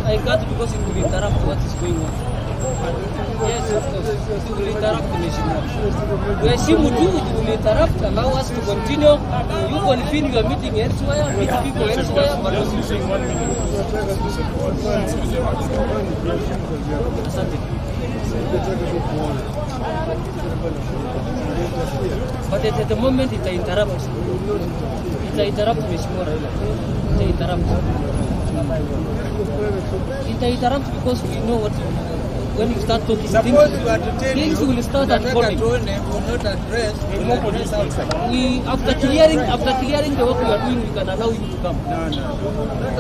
I can't because it will interrupt what is going on. Yes, of course. It will interrupt the machinery. We assume it will interrupt, allow us to continue. You convene your meeting elsewhere, meet people elsewhere, but not using 1 minute. But at the moment it interrupts. It interrupts machinery. It interrupts. It interrupts because we know what when you start talking, things will start unfolding. We after clearing the work we are doing, we can allow you to come.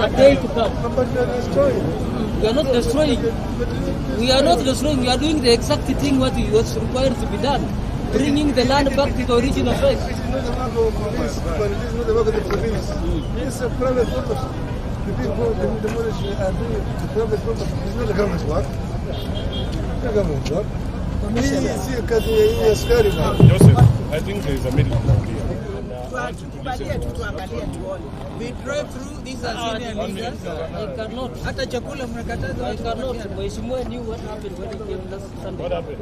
A day to come. We are not destroying. We are not destroying. We are doing the exact thing what was required to be done. Bringing the land back to the original place. It is not the work of police, but it is not the work of the police. It's a private property. The people the demolish are doing the private property. It's not the government's work. It's not the government's work. Joseph, I think there is a middle ground here. We drive through these Azimio leaders. I cannot. Hata chakula mnakataza. I cannot. Mheshimiwa knew what happened when he came last Sunday. What happened?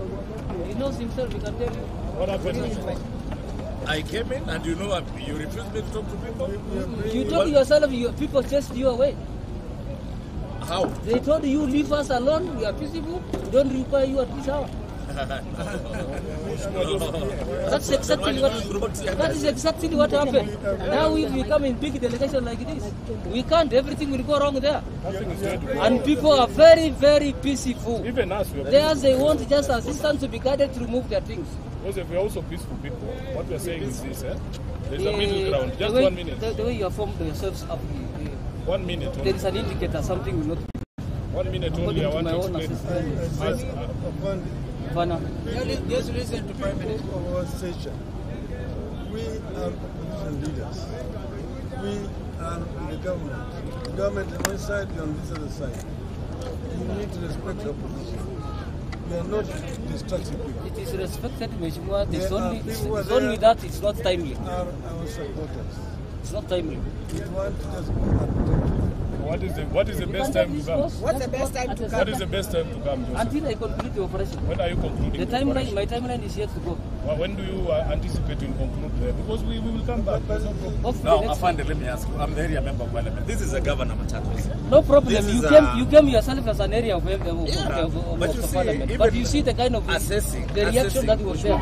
He knows himself, he can tell you. What happened? I came in and you know you refused me to talk to people. You told yourself people chased you away. How? They told you leave us alone, we are peaceable, we don't require you at this hour. That's exactly what happened. Now if we come in big delegation like this, we can't, everything will go wrong there. And people are very, very peaceful. Even us, they want just assistance to be guided to remove their things. Joseph, we are also peaceful people. What we are saying is this, there's a middle ground. Just 1 minute. The way you have formed yourselves up, 1 minute. There is an indicator, something will not. 1 minute only, I want to explain. Just listen to Prime Minister. Our station. We are opposition leaders. We are the government. The government on one side, we are on this other side. You need to respect our position. We are not destructive people. It is respected, Mheshimiwa. It's only that it's not timely. Are our supporters. It's not timely. We want to just protect. What is the best time to come? What's the best time to come? What is the best time to come, Joseph? Until I conclude the operation. When are you concluding the timeline? My timeline is yet to go. Well, when do you anticipate to conclude there? Because we will come back. Now, Afande, let me ask you. I'm the area member of Parliament. This is a governor Machakos. No problem. You came yourself as an area of the Parliament. But you see the kind of the reaction that was there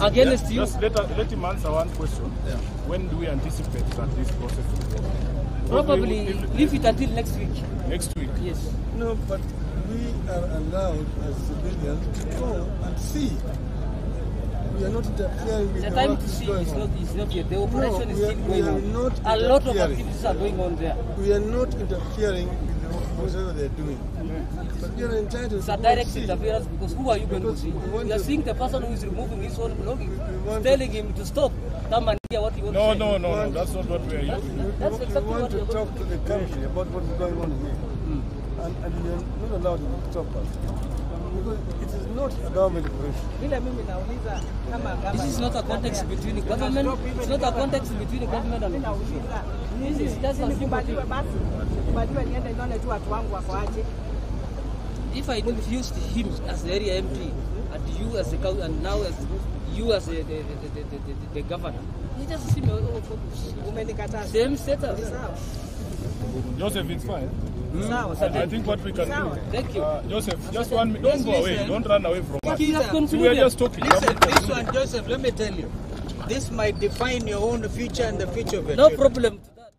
against you. Just let him answer one question. Yeah. When do we anticipate that this process will go? Probably leave it until next week. Next week? Yes. No, but we are allowed as civilians to go and see. We are not interfering with the time to see is not yet. The operation is still going on. A lot of activities are going on there. We are not interfering with whatever they are doing. But we are entitled it's a direct interference because who are you going to see? You are seeing the person who is removing his own belongings, telling him to stop. Come and hear what he wants to say. No, that's not what we are using. That's exactly we want what to talk to the country about what is going on here. And we are not allowed to stop us. Because it is not a government operation. This is not a context between the government. It's not a context between the government and the opposition. This is just a simple thing. If I refused him as the area MP and you as the council and now as you as the governor, he just seems same status. Joseph, it's fine. I think what we can do. Thank you. Joseph, just 1 minute. Don't go away. Don't run away from us. We are just talking. Listen, this one, Joseph, let me tell you. This might define your own future and the future of your No children. problem to that.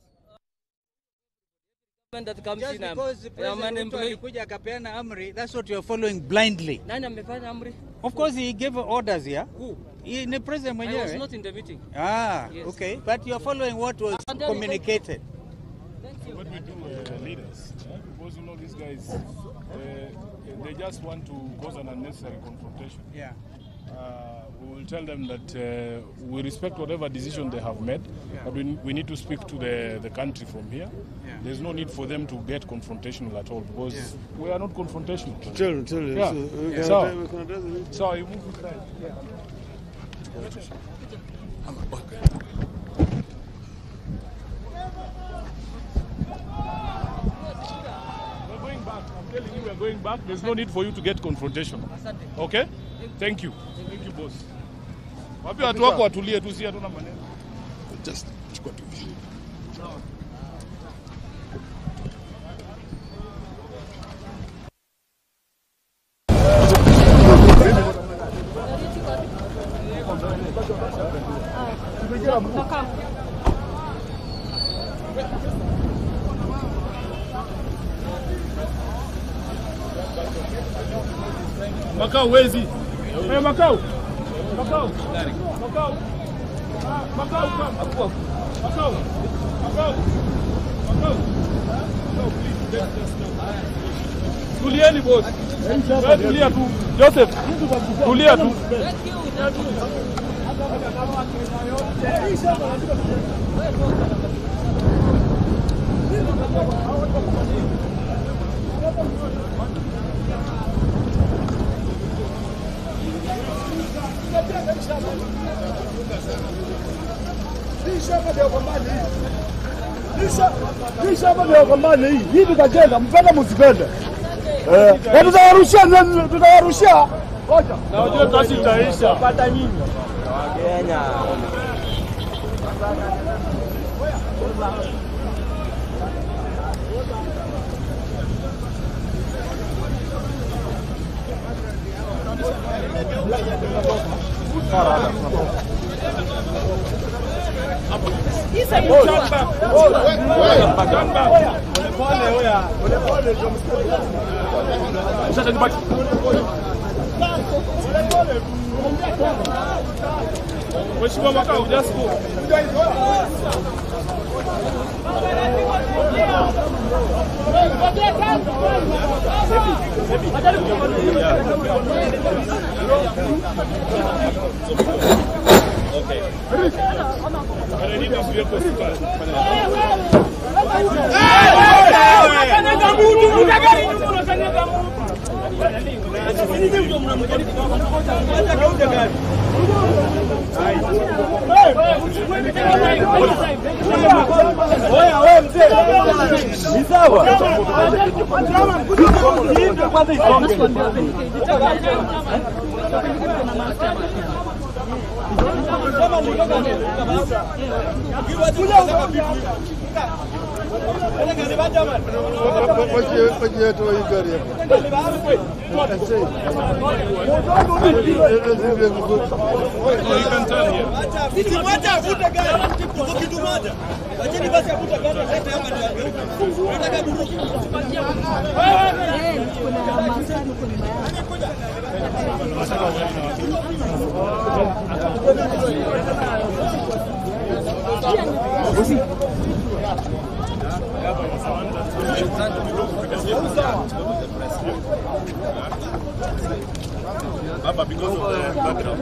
That comes Just in, because the president alikuja akapeana amri, that's what you're following blindly. Nani amefanya amri? Of course, he gave orders here. Who? The president mwenyewe. I was not in the meeting. Yes. Okay. But you're following what was communicated. What we do, leaders, because you know these guys, they just want to cause an unnecessary confrontation. Yeah. We will tell them that we respect whatever decision they have made, but we need to speak to the country from here. There's no need for them to get confrontational at all, because we are not confrontational. Tell them. Yeah. So you move with that. We're going back. I'm telling you, we're going back. There's no need for you to get confrontational. Okay? Thank you. Thank you, boss. Wapi watu wako watulie tu, si hatuna maneno. Just chukua tu. Makau wezi. Hey, Makau. Makau. Makau. Makau, come. Makau. Makau. Makau. No, please, let's go. Tulieni, boss. Tulia tu. Joseph, tulia tu. Hii tutajenga, mpenda msipende. Tutawarushia. Ngoja. Na unajua kazi itaisha. Pata nyinyi. Kenya. Mheshimiwa Makau, just go. Okay. Baba, because of the background,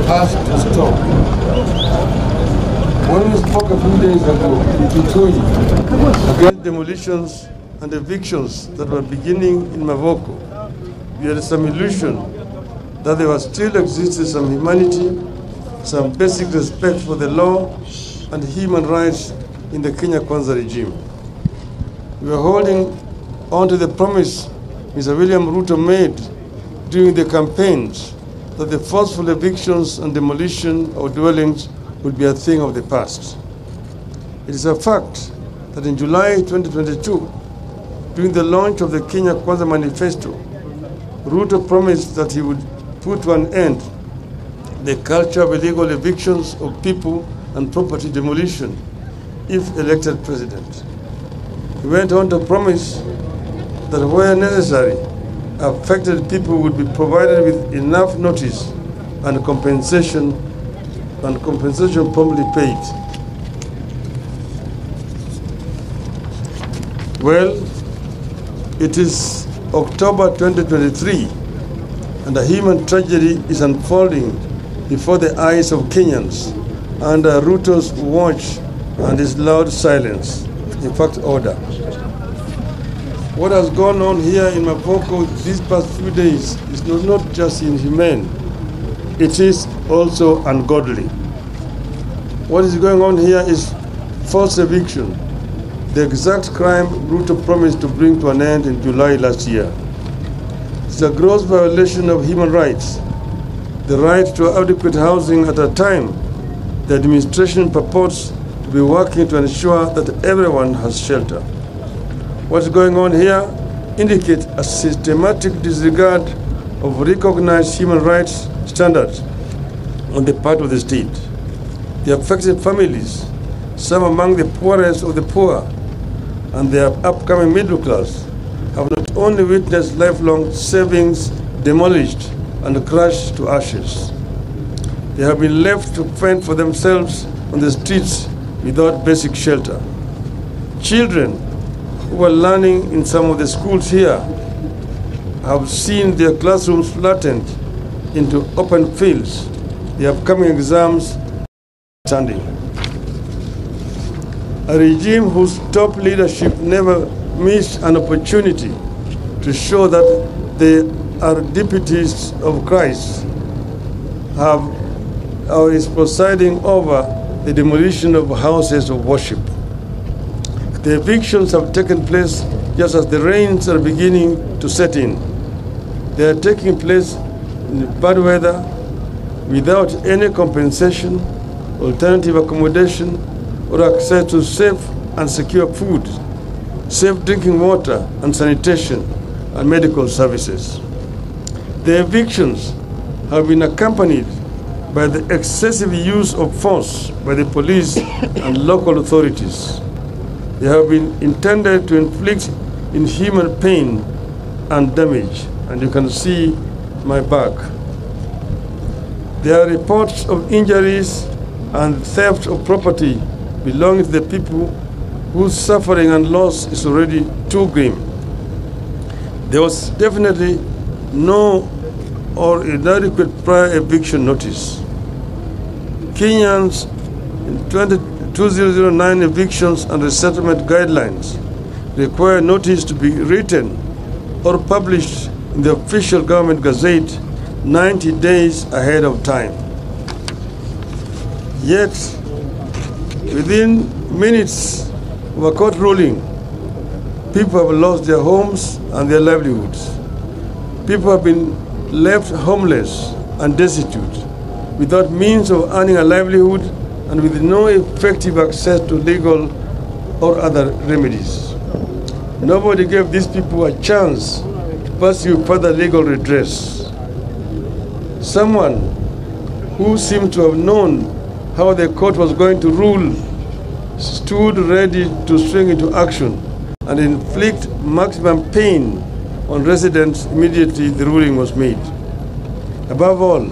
has to stop. When we spoke a few days ago in Gwikinyia against demolitions and evictions that were beginning in Mavoko, we had some illusion that there was still existed some humanity, some basic respect for the law and human rights in the Kenya Kwanza regime. We were holding on to the promise Mr. William Ruto made during the campaigns that the forceful evictions and demolition of dwellings would be a thing of the past. It is a fact that in July 2022, during the launch of the Kenya Kwanza Manifesto, Ruto promised that he would put to an end the culture of illegal evictions of people and property demolition if elected president. He went on to promise that where necessary, affected people would be provided with enough notice and compensation promptly paid. Well, it is October 2023 and a human tragedy is unfolding before the eyes of Kenyans under Ruto's watch and his loud silence, in fact order. What has gone on here in Mavoko these past few days is not just inhumane, it is also ungodly. What is going on here is forced eviction, the exact crime Ruto promised to bring to an end in July last year. It's a gross violation of human rights, the right to adequate housing at a time the administration purports to be working to ensure that everyone has shelter. What's going on here indicates a systematic disregard of recognized human rights standards on the part of the state. The affected families, some among the poorest of the poor, and their upcoming middle class, have not only witnessed lifelong savings demolished and crushed to ashes, they have been left to fend for themselves on the streets without basic shelter. Children who are learning in some of the schools here have seen their classrooms flattened into open fields, the upcoming exams standing. A regime whose top leadership never missed an opportunity to show that they are deputies of Christ is presiding over the demolition of houses of worship. The evictions have taken place just as the rains are beginning to set in. They are taking place in bad weather without any compensation, alternative accommodation, or access to safe and secure food, safe drinking water and sanitation, and medical services. The evictions have been accompanied by the excessive use of force by the police and local authorities. They have been intended to inflict inhuman pain and damage, and you can see my back. There are reports of injuries and theft of property belonging to the people whose suffering and loss is already too grim. There was definitely no or inadequate prior eviction notice. Kenyans in 2009 evictions and resettlement guidelines require notice to be written or published in the official government gazette 90 days ahead of time. Yet, within minutes of a court ruling, people have lost their homes and their livelihoods. People have been left homeless and destitute, without means of earning a livelihood and with no effective access to legal or other remedies. Nobody gave these people a chance to pursue further legal redress. Someone who seemed to have known how the court was going to rule stood ready to swing into action and inflict maximum pain on residents immediately the ruling was made. Above all,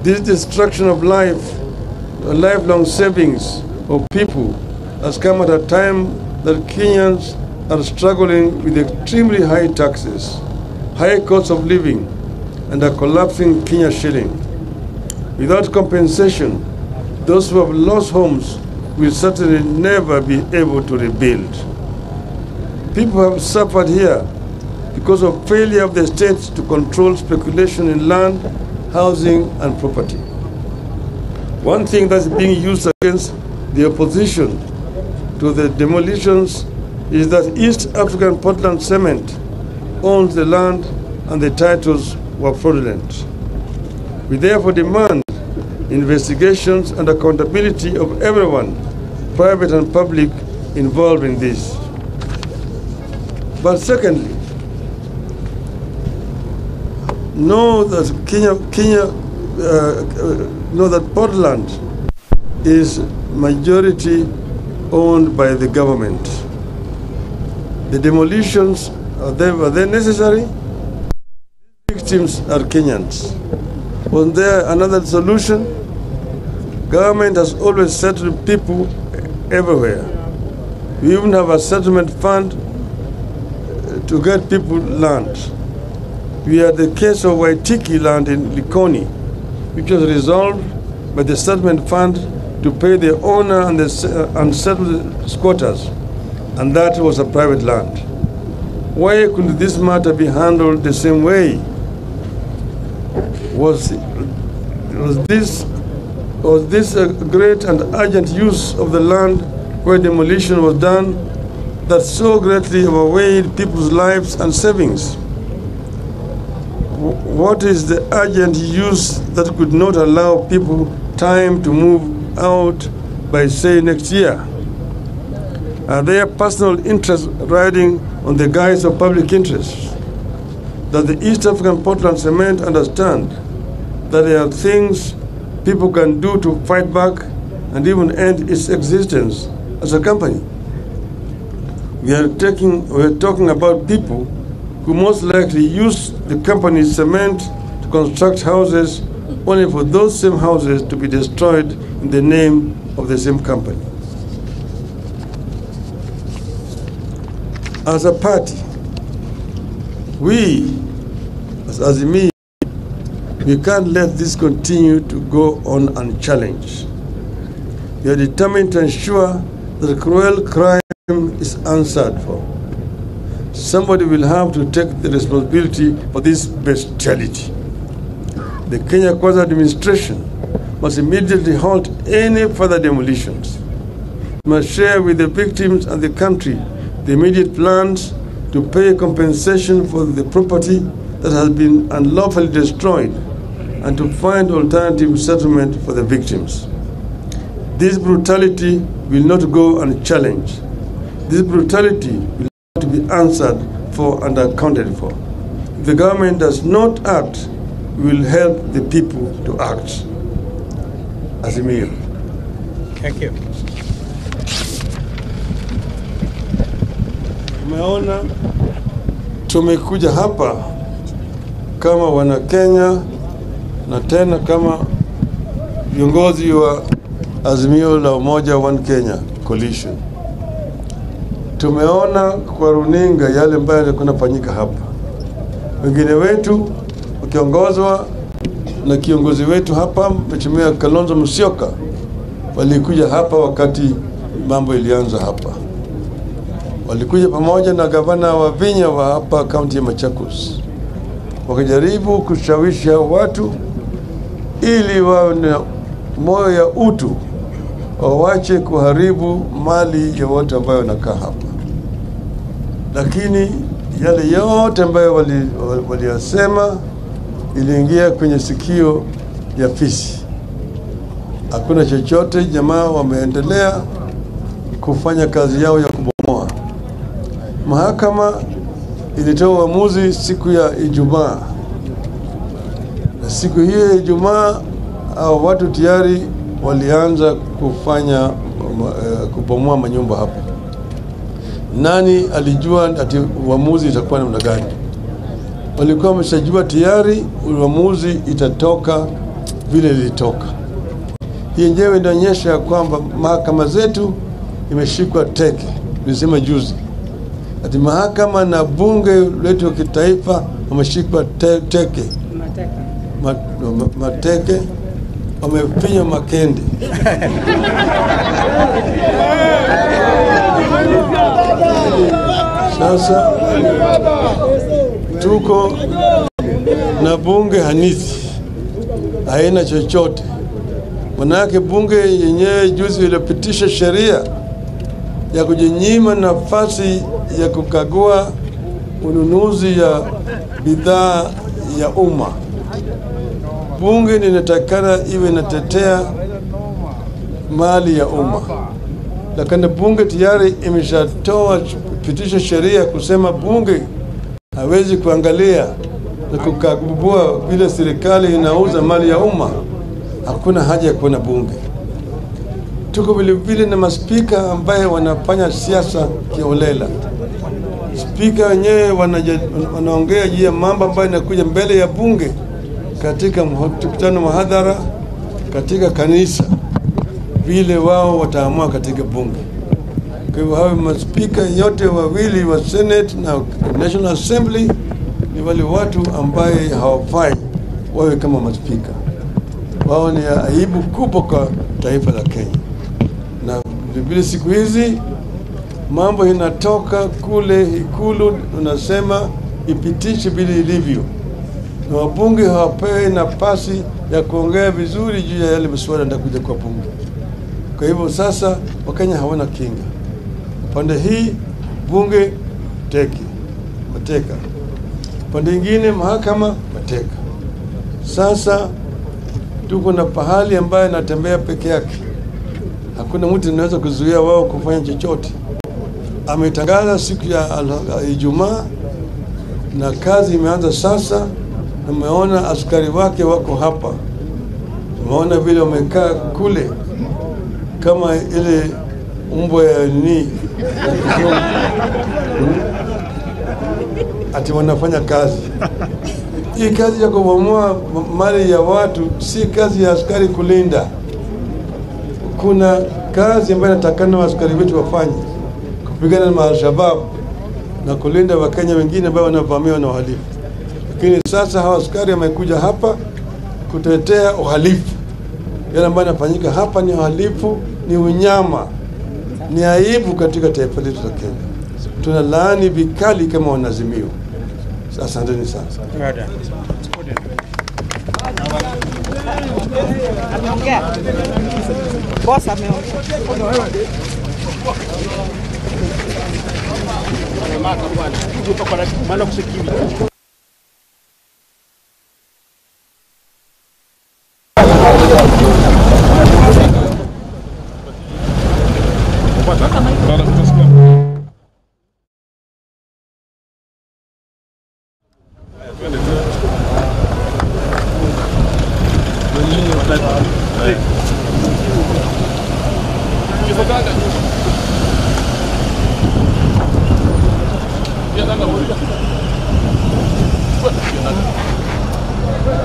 this destruction of life, lifelong savings of people has come at a time that Kenyans are struggling with extremely high taxes, high cost of living, and a collapsing Kenya shilling. Without compensation, those who have lost homes will certainly never be able to rebuild. People have suffered here because of failure of the state to control speculation in land, housing, and property. One thing that's being used against the opposition to the demolitions is that East African Portland Cement owns the land and the titles were fraudulent. We therefore demand investigations and accountability of everyone, private and public, involved in this. But secondly, know that that Portland is majority owned by the government. The demolitions, are they necessary? Victims are Kenyans. Was there another solution? Government has always settled people everywhere. We even have a settlement fund to get people land. We had the case of Waitiki land in Likoni, which was resolved by the settlement fund to pay the owner and the unsettled squatters, and that was a private land. Why couldn't this matter be handled the same way? Was this a great and urgent use of the land where demolition was done that so greatly overweighed people's lives and savings? What is the urgent use that could not allow people time to move out by, say, next year? Are there personal interests riding on the guise of public interest? Does the East African Portland Cement understand that there are things people can do to fight back and even end its existence as a company? We are talking about people who most likely use the company's cement to construct houses only for those same houses to be destroyed in the name of the same company. As a party, we, as Azimio, we can't let this continue to go on unchallenged. We are determined to ensure that cruel crime is answered for. Somebody will have to take the responsibility for this bestiality. The Kenya Kwanza administration must immediately halt any further demolitions. We must share with the victims and the country the immediate plans to pay compensation for the property that has been unlawfully destroyed and to find alternative settlement for the victims. This brutality will not go unchallenged. This brutality will have to be answered for and accounted for. If the government does not act, we will help the people to act. Azimio. Thank you. Tumeona tumekuja hapa kama wana Kenya na tena kama viongozi wa Azimio la Umoja One Kenya Coalition. Tumeona kwa runinga yale ambayo yanafanyika hapa. Wengine wetu wakiongozwa na kiongozi wetu hapa Mheshimiwa Kalonzo Musyoka walikuja hapa wakati mambo ilianza hapa. Walikuja pamoja na gavana wa Vinya wa hapa kaunti ya Machakos. Wakajaribu kushawishi watu ili wawe na moyo ya utu, wawache kuharibu mali ya watu ambao wanakaa hapa. Lakini yale yote ambayo waliyasema iliingia kwenye sikio ya fisi. Hakuna chochote, jamaa wameendelea kufanya kazi yao ya kubomoa. Mahakama ilitoa uamuzi siku ya Ijumaa. Na siku hiyo ya Ijumaa watu tayari walianza kufanya kubomoa manyumba hapo. Nani alijua ati uamuzi itakuwa namna gani? Walikuwa wameshajua tayari uamuzi itatoka vile ilitoka. Hii yenyewe inaonyesha kwamba mahakama zetu imeshikwa teke. Nilisema juzi ati mahakama na bunge letu wa kitaifa wameshikwa teke. Mateke wamefinya makende. Sasa tuko na bunge hanithi, haina chochote. Manake bunge yenyewe juzi ilipitisha sheria ya kujinyima nafasi ya kukagua ununuzi ya bidhaa ya umma. bunge linatakana iwe inatetea mali ya umma, lakini bunge tayari imeshatoa pitisha sheria kusema bunge hawezi kuangalia na kukagua vile serikali inauza mali ya umma. Hakuna haja ya kuwa na bunge. Tuko vile vile na maspika ambaye wanafanya siasa kiolela. Spika wenyewe wanaongea juu ya mambo ambayo inakuja mbele ya bunge katika mkutano wa hadhara katika kanisa, vile wao wataamua katika bunge. Kwa hivyo hawa maspika yote wawili wa Senate na National Assembly ni wale watu ambaye hawafai wawe kama maspika. Wao ni aibu kubwa kwa taifa la Kenya. Na vile siku hizi mambo inatoka kule Ikulu, unasema ipitishe vile ilivyo, na wabunge hawapewi nafasi ya kuongea vizuri juu ya yale masuala yanayokuja kwa bunge. Kwa hivyo sasa Wakenya hawana kinga. Pande hii bunge mateka, pande nyingine mahakama mateka. Sasa tuko na pahali ambaye natembea peke yake, hakuna mtu anaweza kuzuia wao kufanya chochote. Ametangaza siku ya Ijumaa na kazi imeanza sasa. Umeona askari wake wako hapa, umeona vile wamekaa kule kama ile umbo ya ati wanafanya kazi. Hii kazi ya kubomoa mali ya watu si kazi ya askari kulinda. Kuna kazi ambayo natakana askari wetu wafanye, kupigana na Al-Shabaab na kulinda Wakenya wengine ambao wanavamiwa na uhalifu. Lakini sasa hawa askari wamekuja hapa kutetea uhalifu. Yale ambayo yanafanyika hapa ni uhalifu, ni unyama, ni aibu katika taifa letu la Kenya. Tunalaani vikali kama wanazimio. Asanteni sana. Boss ameongea.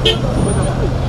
Yeah,